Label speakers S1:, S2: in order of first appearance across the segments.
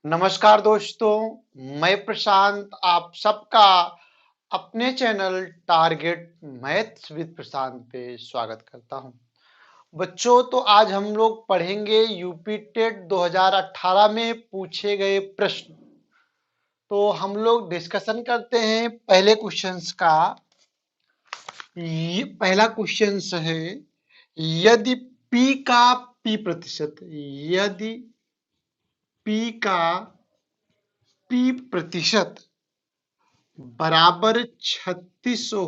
S1: नमस्कार दोस्तों, मैं प्रशांत आप सबका अपने चैनल टारगेट मैथ्स विद प्रशांत पे स्वागत करता हूं। बच्चों, तो आज हम लोग पढ़ेंगे यूपी टेट 2018 में पूछे गए प्रश्न। तो हम लोग डिस्कशन करते हैं पहले क्वेश्चंस का। ये पहला क्वेश्चन है, यदि p का p प्रतिशत, यदि p का p प्रतिशत बराबर 36 तो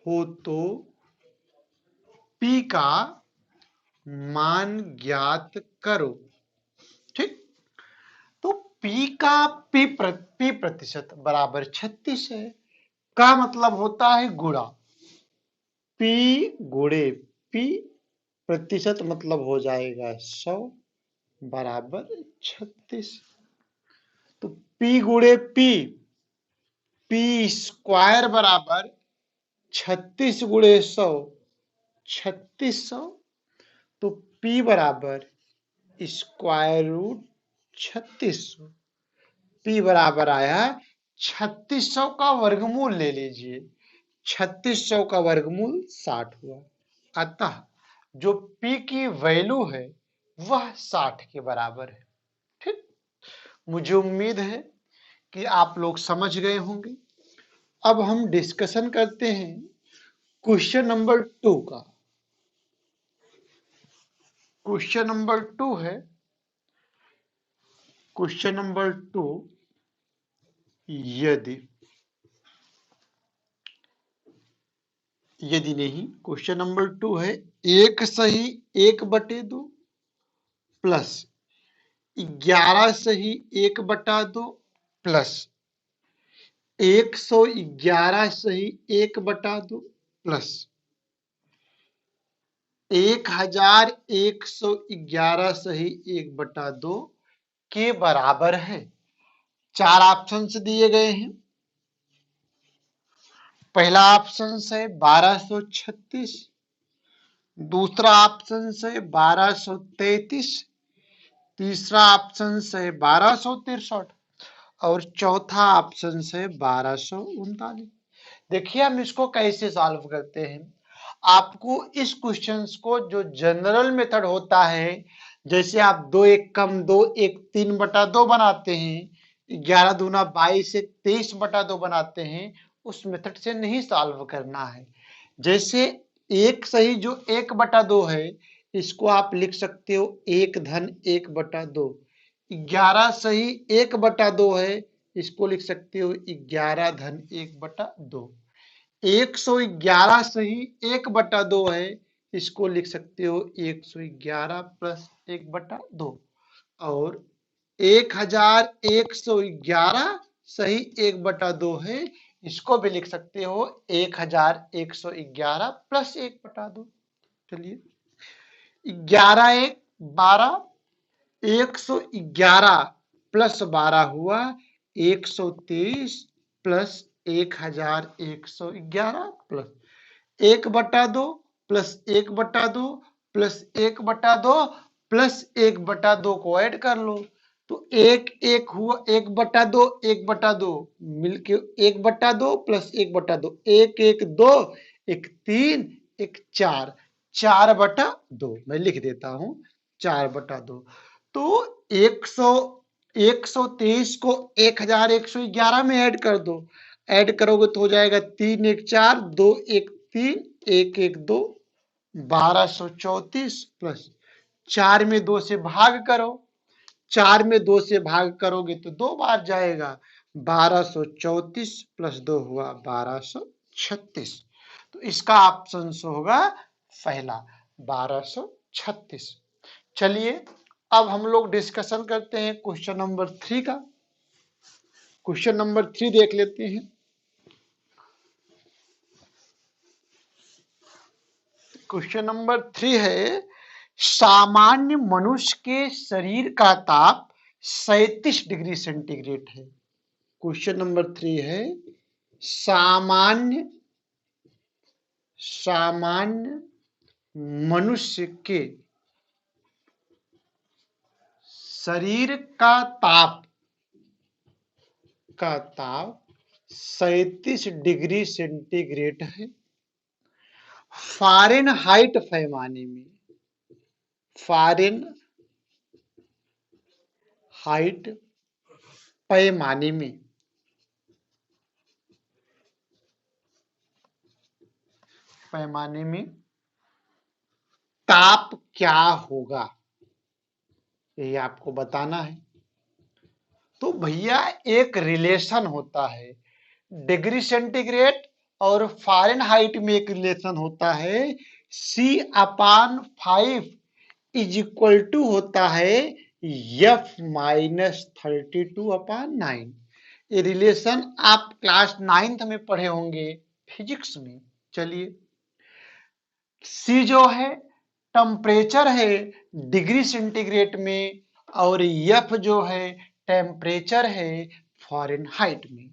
S1: हो तो p का मान ज्ञात करो। ठीक, तो p का p प्रतिशत बराबर 36 है, का मतलब होता है गुणा। p गुणे p प्रतिशत मतलब हो जाएगा 100 बराबर 36। तो p गुणे p स्क्वायर बराबर 36 गुणे 100 3600। तो p बराबर स्क्वायर रूट 3600। p बराबर आया 3600 का वर्गमूल ले लीजिए, 3600 का वर्गमूल 60 हुआ। अतः जो p की वैल्यू है वह 60 के बराबर है। ठीक, मुझे उम्मीद है कि आप लोग समझ गए होंगे। अब हम डिस्कशन करते हैं क्वेश्चन नंबर 2 का। क्वेश्चन नंबर 2 है, क्वेश्चन नंबर 2, यदि यदि नहीं, क्वेश्चन नंबर 2 है, 1 सही 1/2 प्लस 11 सही 1/2 प्लस 111 सही 1/2 प्लस 1111 सही 1/2 के बराबर है। चार ऑप्शन दिए गए हैं। पहला ऑप्शन है 1236, दूसरा ऑप्शन है 1233, तीसरा ऑप्शन है 1263 और चौथा ऑप्शन है 1239। देखिए हम इसको कैसे सॉल्व करते हैं। आपको इस क्वेश्चन को जो जनरल मेथड होता है, जैसे आप 2 1 कम 2 1 3/2 बनाते हैं, 11 दूना 22 से 23/2 बनाते हैं, उस मेथड से नहीं सॉल्व करना है। जैसे एक सही जो 1/2 है, इसको आप लिख सकते हो 1 धन 1/2। 11 सही 1/2 है, इसको लिख सकते हो 11 धन 1/2। 111 सही 1/2 है, इसको लिख सकते हो 111 प्लस 1/2। और 1111 सही 1/2 है, इसको भी लिख सकते हो 1111 प्लस 1/2। चलिए, 11 1 12, 111 प्लस 12 हुआ 123 plus 1111 plus 1/2 plus 1/2 plus 1/2 plus 1/2 को ऐड कर लो तो 1 1 हुआ 1/2 1/2 मिलके 1/2 प्लस 1/2 1 1 2 1 3 1 4 4/2 मैं लिख देता हूं 4/2। तो 123 को 1111 में ऐड कर दो, ऐड करोगे तो हो जाएगा 3 1 4 2 1 3 1 1 2 1234 प्लस 4 में 2 से भाग करो, 4 में 2 से भाग करोगे तो 2 बार जाएगा, 1234 प्लस 2 हुआ 1236। तो इसका ऑप्शन होगा पहला 1236। चलिए अब हम लोग डिस्कशन करते हैं क्वेश्चन नंबर 3 का। क्वेश्चन नंबर 3 देख लेते हैं। क्वेश्चन नंबर 3 है, सामान्य मनुष्य के शरीर का ताप 37 डिग्री सेंटीग्रेड है। क्वेश्चन नंबर 3 है, सामान्य मनुष्य के शरीर का ताप 37 डिग्री सेंटीग्रेड है। फ़ारेनहाइट पैमाने में, फ़ारेनहाइट पैमाने में ताप क्या होगा, यही आपको बताना है। तो भैया एक रिलेशन होता है, डिग्री सेंटीग्रेड और फ़ारेनहाइट में एक रिलेशन होता है, C/5 इज इक्वल टू होता है F-32/9। ये रिलेशन आप क्लास 9th में पढ़े होंगे फिजिक्स में। चलिए, C जो है टेम्परेचर है डिग्री सेंटीग्रेड में, और F जो है टेम्परेचर है फ़ारेनहाइट में।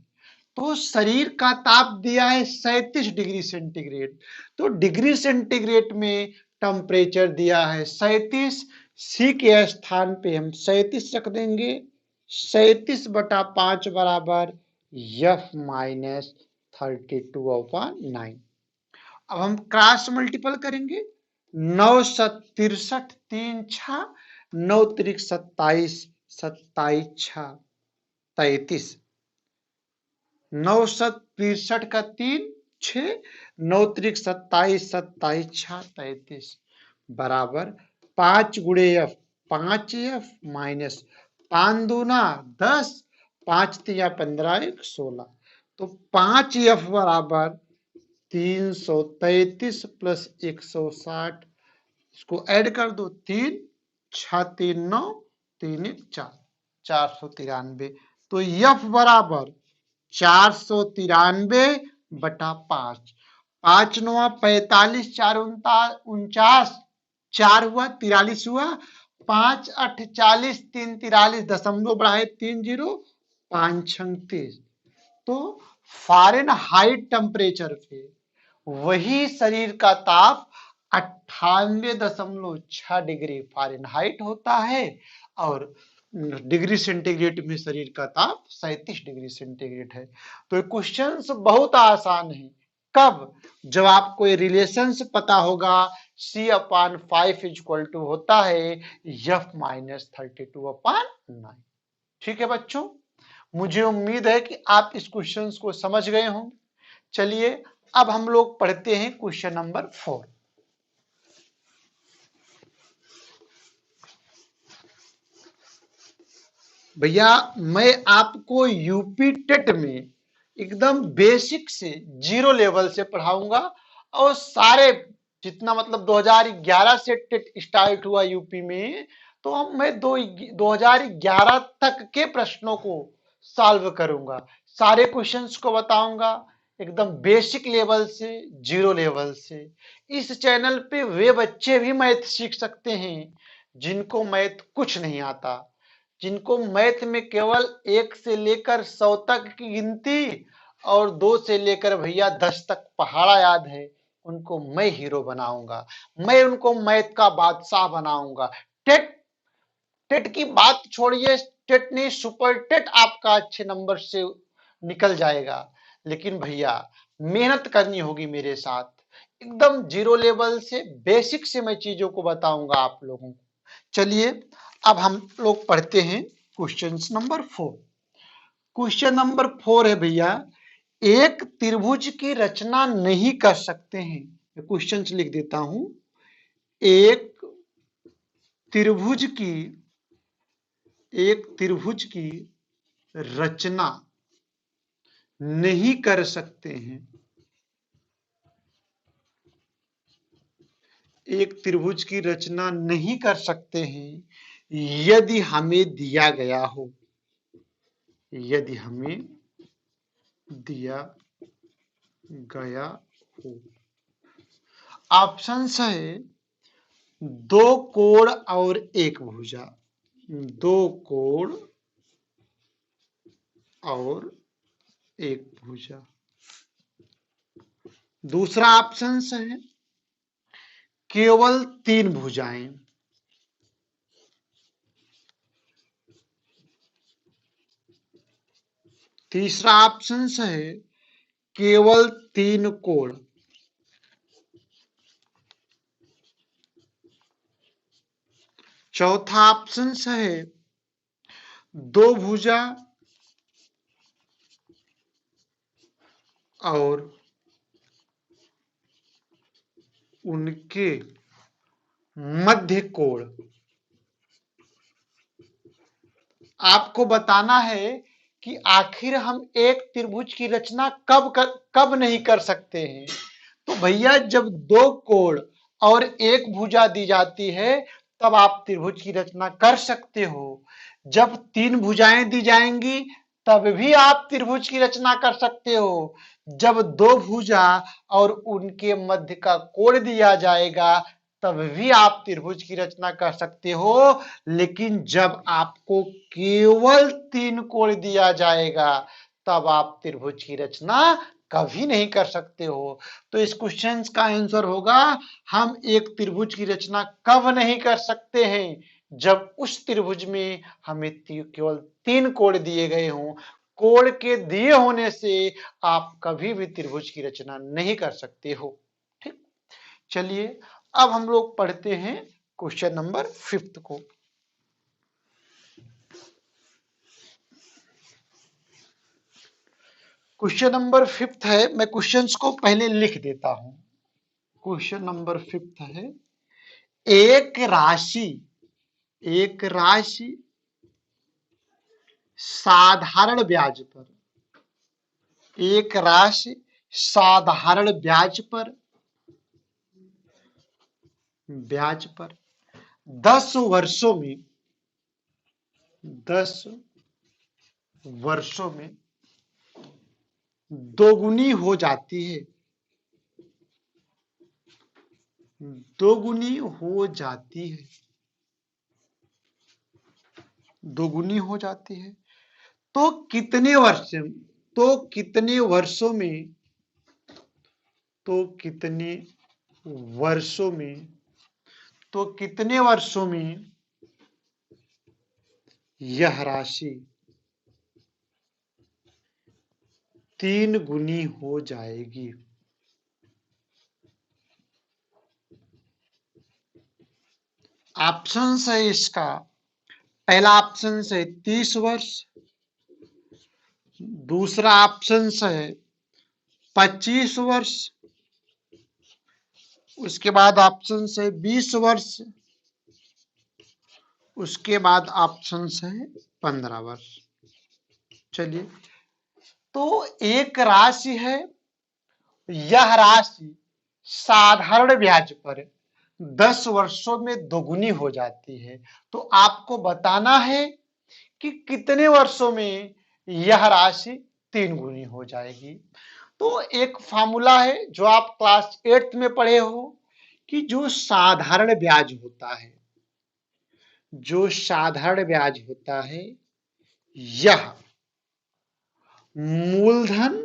S1: तो शरीर का ताप दिया है 37 डिग्री सेंटीग्रेड, तो डिग्री सेंटीग्रेड में टेम्परेचर दिया है 37, C के स्थान पे हम 37 रख देंगे। 37/5 बराबर F-32/9। अब हम क्रॉस मल्टीपल करेंगे, 9 63 3 6, 9 त्रिक 27, 27 6 33, 9 63 का 3 6, 9 त्रिक 27, 27 6 33 बराबर 5 गुणे F 5F माइनस 5 दूना 10, 5 तिया 15 1 16, तो 5F बराबर 333 प्लस 160, इसको ऐड कर दो, 3 6 3 9 3 1 4, 493। तो F बराबर 493/5, 5 9 45, 4 49, 4 हुआ 43 हुआ, 5 8 40, 3 43, दशमलव बढ़ाए 3 0, 5 36। तो फ़ारेनहाइट टेम्परेचर पे वही शरीर का ताप 98.6 डिग्री फ़ारेनहाइट होता है, और डिग्री सेंटीग्रेड में शरीर का ताप 37 डिग्री सेंटीग्रेड है। तो ये क्वेश्चन बहुत आसान है। कब? जब आपको ये रिलेशंस पता होगा, C/5 इक्वल टू होता है F-32/9। ठीक है बच्चों, मुझे उम्मीद है कि आप इस क्वेश्चन को समझ गए हों। चलिए, अब हम लोग पढ़ते हैं क्वेश्चन नंबर 4। भैया मैं आपको यूपी टेट में एकदम बेसिक से 0 लेवल से पढ़ाऊंगा, और सारे जितना मतलब 2011 से टेट स्टार्ट हुआ यूपी में, तो मैं 2011 तक के प्रश्नों को सॉल्व करूंगा, सारे क्वेश्चंस को बताऊंगा एकदम बेसिक लेवल से 0 लेवल से। इस चैनल पे वे बच्चे भी मैथ सीख सकते हैं जिनको मैथ कुछ नहीं आता, जिनको मैथ में केवल 1 से लेकर 100 तक की गिनती और 2 से लेकर भैया 10 तक पहाड़ा याद है, उनको मैं हीरो बनाऊंगा, मैं उनको मैथ का बादशाह बनाऊंगा। टेट टेट की बात छोड़िए, टेट नहीं सुपर टेट आपका अच्छे नंबर से निकल जाएगा, लेकिन भैया मेहनत करनी होगी मेरे साथ। एकदम 0 लेवल से बेसिक से मैं चीजों को बताऊंगा आप लोगों को। चलिए, अब हम लोग पढ़ते हैं क्वेश्चन नंबर 4। क्वेश्चन नंबर 4 है भैया, एक त्रिभुज की रचना नहीं कर सकते हैं। क्वेश्चन लिख देता हूं, एक त्रिभुज की रचना नहीं कर सकते हैं, एक त्रिभुज की रचना नहीं कर सकते हैं यदि हमें दिया गया हो, यदि हमें दिया गया हो। ऑप्शन है 2 कोण और 1 भुजा, 2 कोण और 1 भुजा। दूसरा ऑप्शन है केवल 3 भुजाएं। तीसरा ऑप्शन है केवल 3 कोण। चौथा ऑप्शन है 2 भुजा और उनके मध्य कोण। आपको बताना है कि आखिर हम एक त्रिभुज की रचना कब नहीं कर सकते हैं। तो भैया जब 2 कोण और एक भुजा दी जाती है तब आप त्रिभुज की रचना कर सकते हो। जब 3 भुजाएं दी जाएंगी तब भी आप त्रिभुज की रचना कर सकते हो। जब 2 भुजा और उनके मध्य का कोण दिया जाएगा तब भी आप त्रिभुज की रचना कर सकते हो। लेकिन जब आपको केवल 3 कोण दिया जाएगा तब आप त्रिभुज की रचना कभी नहीं कर सकते हो। तो इस क्वेश्चन का आंसर होगा हम एक त्रिभुज की रचना कब नहीं कर सकते हैं, जब उस त्रिभुज में हमें केवल 3 कोण दिए गए हों। कोण के दिए होने से आप कभी भी त्रिभुज की रचना नहीं कर सकते हो। ठीक, चलिए अब हम लोग पढ़ते हैं क्वेश्चन नंबर 5 को। क्वेश्चन नंबर 5 है, मैं क्वेश्चंस को पहले लिख देता हूं। क्वेश्चन नंबर 5 है एक राशि साधारण ब्याज पर, एक राशि साधारण ब्याज पर 10 वर्षों में दोगुनी हो जाती है, दोगुनी हो जाती है, दोगुनी हो जाती है। तो कितने वर्षों में, तो कितने वर्षों में यह राशि 3 गुनी हो जाएगी। ऑप्शन है इसका, पहला ऑप्शन है 30 वर्ष, दूसरा ऑप्शन है 25 वर्ष, उसके बाद ऑप्शन है 20 वर्ष, उसके बाद ऑप्शन है 15 वर्ष। चलिए, तो एक राशि है, यह राशि साधारण ब्याज पर 10 वर्षों में दोगुनी हो जाती है। तो आपको बताना है कि कितने वर्षों में यह राशि 3 गुनी हो जाएगी। तो एक फार्मूला है जो आप क्लास 8th में पढ़े हो कि जो साधारण ब्याज होता है, यह मूलधन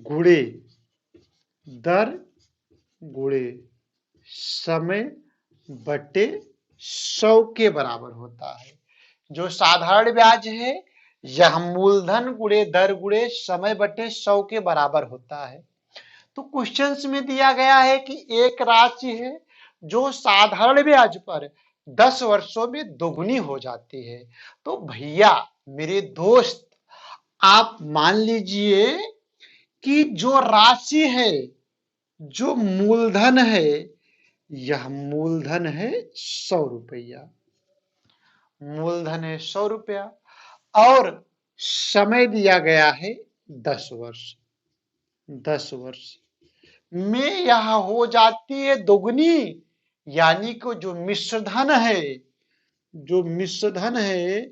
S1: गुणे दर गुणे समय बटे 100 के बराबर होता है। जो साधारण ब्याज है यह मूलधन गुणे दर गुणे समय बटे 100 के बराबर होता है। तो क्वेश्चंस में दिया गया है कि एक राशि है जो साधारण ब्याज पर 10 वर्षों में दोगुनी हो जाती है। तो भैया मेरे दोस्त, आप मान लीजिए कि जो राशि है, जो मूलधन है, यह मूलधन है 100 रुपया, मूलधन है 100 रुपया और समय दिया गया है 10 वर्ष। 10 वर्ष में यह हो जाती है दोगुनी, यानी कि जो मिश्रधन है,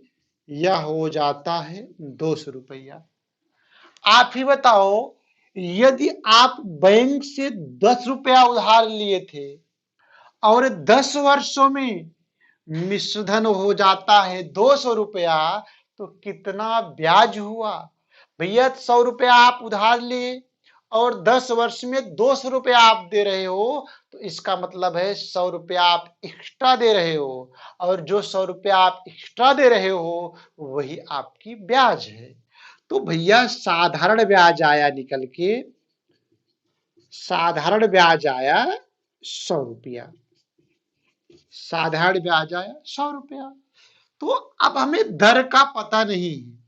S1: यह हो जाता है 200 रुपया। आप ही बताओ, यदि आप बैंक से 10 रुपया उधार लिए थे और 10 वर्षों में मिश्रधन हो जाता है 200 रुपया, तो कितना ब्याज हुआ भैया? 100 रुपया आप उधार लिए और 10 वर्ष में 200 रुपया आप दे रहे हो, तो इसका मतलब है 100 रुपया आप एक्स्ट्रा दे रहे हो, और जो 100 रुपया आप एक्स्ट्रा दे रहे हो वही आपकी ब्याज है। तो भैया साधारण ब्याज आया निकल के, साधारण ब्याज आया 100 रुपया, साधारण ब्याज आया 100 रुपया। तो अब हमें दर का पता नहीं है,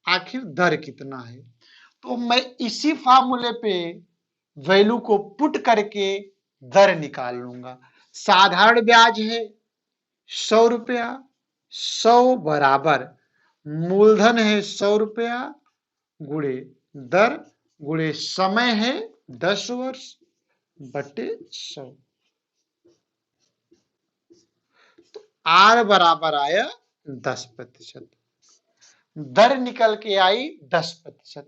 S1: आखिर दर कितना है, तो मैं इसी फार्मूले पे वैल्यू को पुट करके दर निकाल लूंगा। साधारण ब्याज है 100 रुपया, 100 बराबर मूलधन है 100 रुपया गुणे दर गुणे समय है 10 वर्ष बटे 100। तो आर बराबर आया 10%, दर निकल के आई 10%।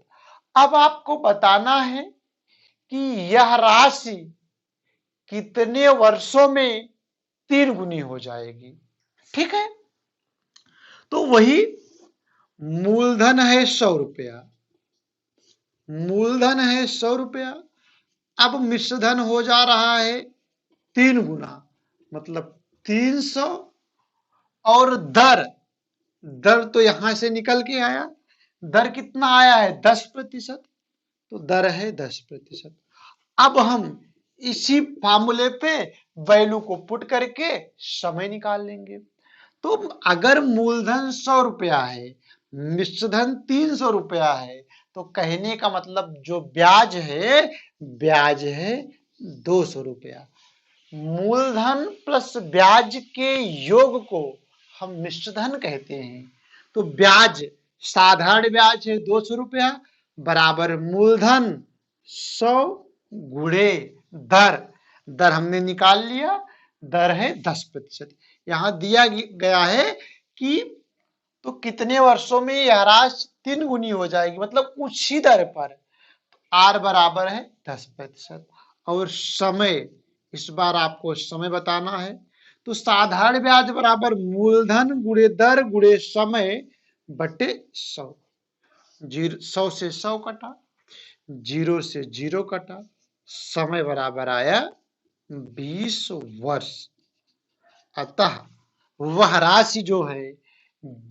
S1: अब आपको बताना है कि यह राशि कितने वर्षों में 3 गुनी हो जाएगी। ठीक है, तो वही मूलधन है 100 रुपया, मूलधन है 100 रुपया, अब मिश्रधन हो जा रहा है 3 गुना, मतलब 300, और दर, दर तो यहां से निकल के आया, दर कितना आया है 10%, तो दर है 10%। अब हम इसी फार्मूले पे वैल्यू को पुट करके समय निकाल लेंगे। तो अगर मूलधन 100 रुपया है, मिश्रधन 300 रुपया है, तो कहने का मतलब जो ब्याज है, ब्याज है 200 रुपया। मूलधन प्लस ब्याज के योग को हम मिश्रधन कहते हैं। तो ब्याज, साधारण ब्याज है 200 रुपया बराबर मूलधन 100 गुणे दर, दर हमने निकाल लिया, दर है 10%। यहां दिया गया है कि तो कितने वर्षों में यह राशि 3 गुनी हो जाएगी, मतलब उसी दर पर। आर बराबर है 10%, और समय, इस बार आपको समय बताना है। तो साधारण ब्याज बराबर मूलधन गुणे दर गुणे समय बटे 100। 100 से 100 कटा, 0 से 0 कटा, समय बराबर आया 20 वर्ष। अतः वह राशि जो है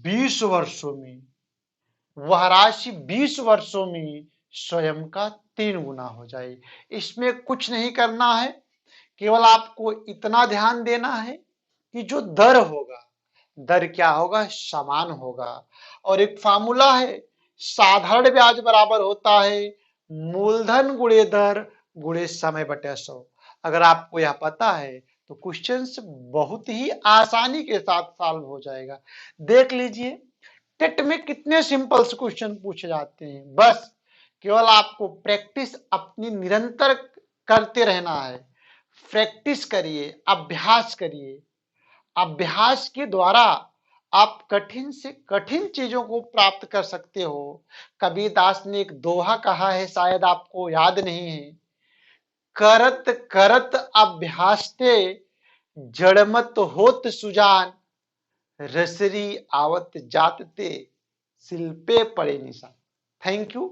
S1: 20 वर्षों में, वह राशि 20 वर्षों में स्वयं का 3 गुना हो जाए। इसमें कुछ नहीं करना है, केवल आपको इतना ध्यान देना है कि जो दर होगा, दर क्या होगा, समान होगा। और एक फार्मूला है, साधारण ब्याज बराबर होता है मूलधन गुणे दर गुणे समय बटे 100। अगर आपको यह पता है तो क्वेश्चन बहुत ही आसानी के साथ सॉल्व हो जाएगा। देख लीजिए, टेट में कितने सिंपल क्वेश्चन पूछे जाते हैं। बस केवल आपको प्रैक्टिस अपनी निरंतर करते रहना है। प्रैक्टिस करिए, अभ्यास करिए, अभ्यास के द्वारा आप कठिन से कठिन चीजों को प्राप्त कर सकते हो। कबीरदास ने एक दोहा कहा है, शायद आपको याद नहीं है, करत करत अभ्यासते जड़मत होत सुजान, रसरी आवत जातते शिल्पे पड़े निशान। Thank you.